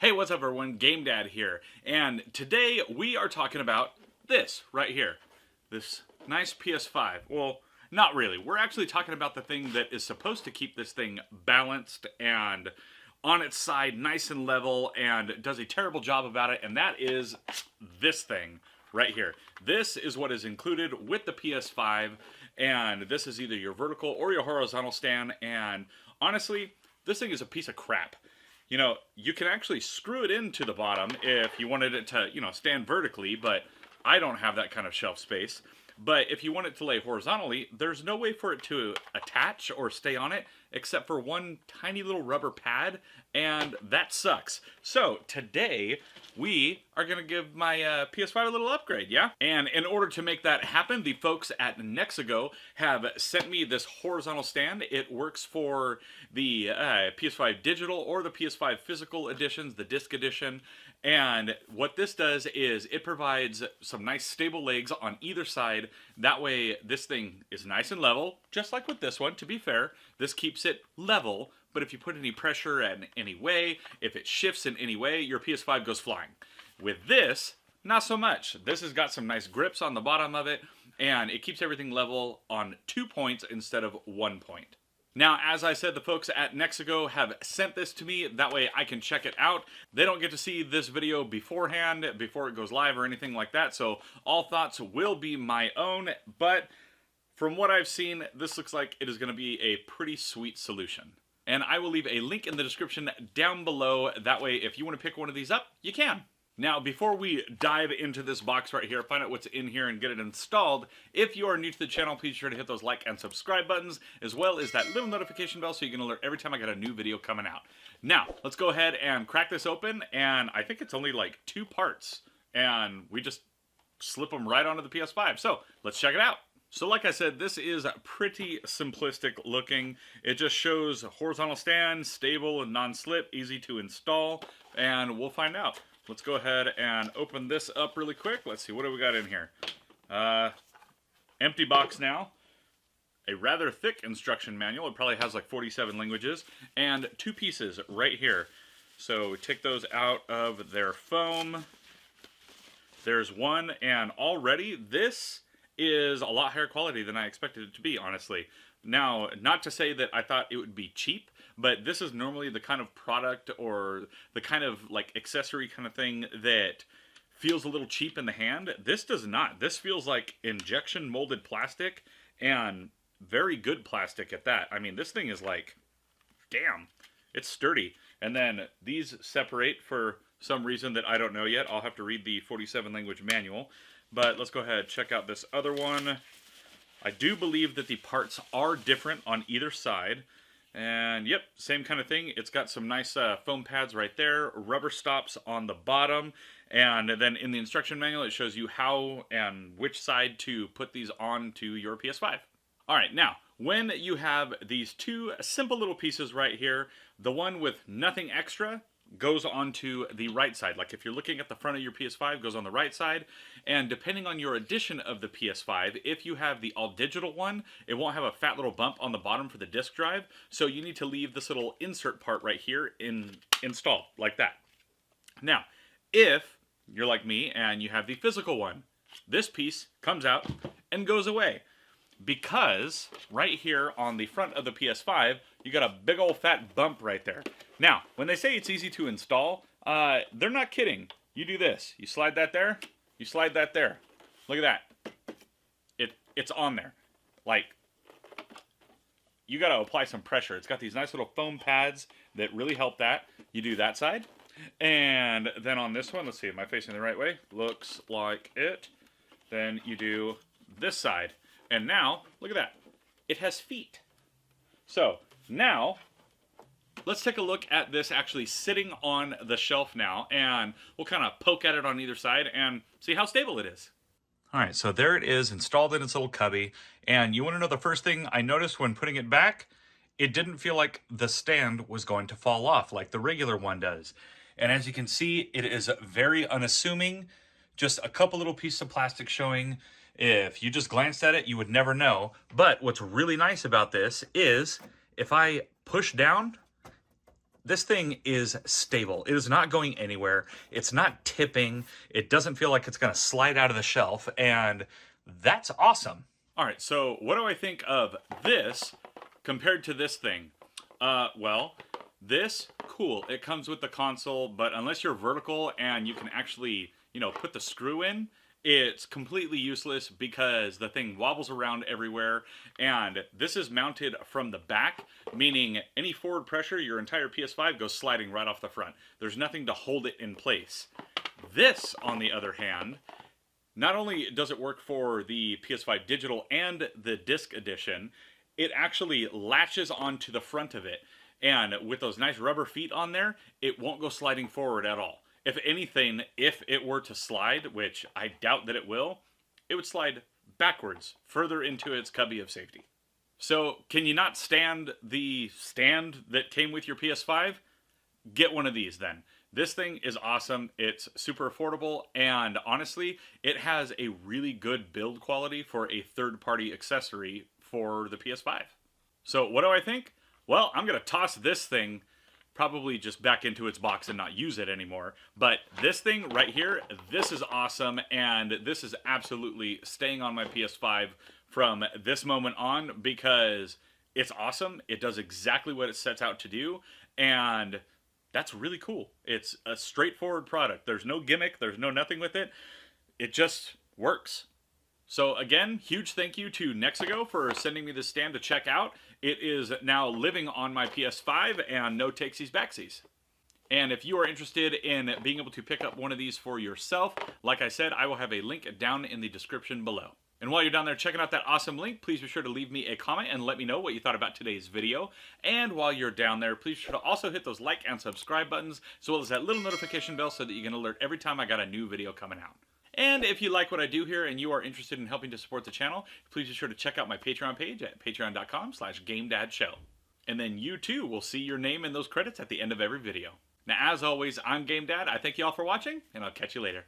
Hey, what's up everyone? Game Dad here, and today we are talking about this right here. This nice PS5. Well, not really. We're actually talking about the thing that is supposed to keep this thing balanced and on its side, nice and level, and does a terrible job about it, and that is this thing right here. This is what is included with the PS5, and this is either your vertical or your horizontal stand, and honestly, this thing is a piece of crap. You know, you can actually screw it into the bottom if you wanted it to, stand vertically, but I don't have that kind of shelf space. But if you want it to lay horizontally, there's no way for it to attach or stay on it except for one tiny little rubber pad, and that sucks. So today, we are going to give my PS5 a little upgrade, yeah? And in order to make that happen, the folks at Nexigo have sent me this horizontal stand. It works for the PS5 digital or the PS5 physical editions, the disc edition. And what this does is it provides some nice stable legs on either side. That way this thing is nice and level, just like with this one, to be fair. This keeps it level, but if you put any pressure in any way, if it shifts in any way, your PS5 goes flying. With this, not so much. This has got some nice grips on the bottom of it, and it keeps everything level on 2 points instead of 1 point. Now, as I said, the folks at Nexigo have sent this to me. That way I can check it out. They don't get to see this video beforehand, before it goes live or anything like that, so all thoughts will be my own. But from what I've seen, this looks like it is going to be a pretty sweet solution. And I will leave a link in the description down below. That way, if you want to pick one of these up, you can. Now, before we dive into this box right here, find out what's in here and get it installed, if you are new to the channel, please be sure to hit those like and subscribe buttons, as well as that little notification bell so you can alert every time I got a new video coming out. Now, let's go ahead and crack this open, and I think it's only like 2 parts, and we just slip them right onto the PS5. So, let's check it out. So like I said, this is pretty simplistic looking. It just shows horizontal stand, stable and non-slip, easy to install, and we'll find out. Let's go ahead and open this up really quick. Let's see, what do we got in here? Empty box now. A rather thick instruction manual. It probably has like 47 languages. And 2 pieces right here. So we take those out of their foam. There's one, and already this is a lot higher quality than I expected it to be, honestly. Now, not to say that I thought it would be cheap, but this is normally the kind of product or the kind of like accessory kind of thing that feels a little cheap in the hand. This does not. This feels like injection molded plastic, and very good plastic at that. I mean, this thing is like, damn, it's sturdy. And then these separate for some reason that I don't know yet. I'll have to read the 47 language manual. But let's go ahead and check out this other one. I do believe that the parts are different on either side. And yep, same kind of thing. It's got some nice foam pads right there, rubber stops on the bottom, and then in the instruction manual it shows you how and which side to put these onto your PS5. Alright, now, when you have these 2 simple little pieces right here, the one with nothing extra goes onto the right side. Like if you're looking at the front of your PS5, goes on the right side. And depending on your edition of the PS5, if you have the all digital one, it won't have a fat little bump on the bottom for the disk drive. So you need to leave this little insert part right here installed like that. Now, if you're like me and you have the physical one, this piece comes out and goes away. Because right here on the front of the PS5, you got a big old fat bump right there. Now, when they say it's easy to install, they're not kidding. You do this. You slide that there. You slide that there. Look at that. It's on there. Like, you got to apply some pressure. It's got these nice little foam pads that really help that. You do that side. And then on this one, let's see, am I facing the right way? Looks like it. Then you do this side. And now, look at that. It has feet. So, now, let's take a look at this actually sitting on the shelf now, and we'll kind of poke at it on either side and see how stable it is. Alright, so there it is, installed in its little cubby, and you want to know the first thing I noticed when putting it back? It didn't feel like the stand was going to fall off like the regular one does. And as you can see, it is very unassuming, just a couple little pieces of plastic showing. If you just glanced at it, you would never know. But what's really nice about this is if I push down, This thing is stable. It is not going anywhere. It's not tipping. It doesn't feel like it's going to slide out of the shelf, and that's awesome. All right, so what do I think of this compared to this thing? Well, this, cool. It comes with the console, but unless you're vertical and you can actually, put the screw in, it's completely useless because the thing wobbles around everywhere, and this is mounted from the back, meaning any forward pressure, your entire PS5 goes sliding right off the front. There's nothing to hold it in place. This, on the other hand, not only does it work for the PS5 digital and the disc edition, it actually latches onto the front of it. And with those nice rubber feet on there, it won't go sliding forward at all. If anything, if it were to slide, which I doubt that it will, it would slide backwards, further into its cubby of safety. So, can you not stand the stand that came with your PS5? Get one of these then. This thing is awesome, it's super affordable, and honestly, it has a really good build quality for a third-party accessory for the PS5. So, what do I think? Well, I'm going to toss this thing probably just back into its box and not use it anymore. But this thing right here, this is awesome, and this is absolutely staying on my PS5 from this moment on because it's awesome. It does exactly what it sets out to do, and that's really cool. It's a straightforward product. There's no gimmick. There's no nothing with it. It just works. So again, huge thank you to Nexigo for sending me this stand to check out. It is now living on my PS5 and no takesies backsies. And if you are interested in being able to pick up one of these for yourself, like I said, I will have a link down in the description below. And while you're down there checking out that awesome link, please be sure to leave me a comment and let me know what you thought about today's video. And while you're down there, please be sure to also hit those like and subscribe buttons, as well as that little notification bell so that you can alert every time I got a new video coming out. And if you like what I do here and you are interested in helping to support the channel, please be sure to check out my Patreon page at patreon.com/GameDadShow. And then you too will see your name in those credits at the end of every video. Now, as always, I'm Game Dad. I thank you all for watching, and I'll catch you later.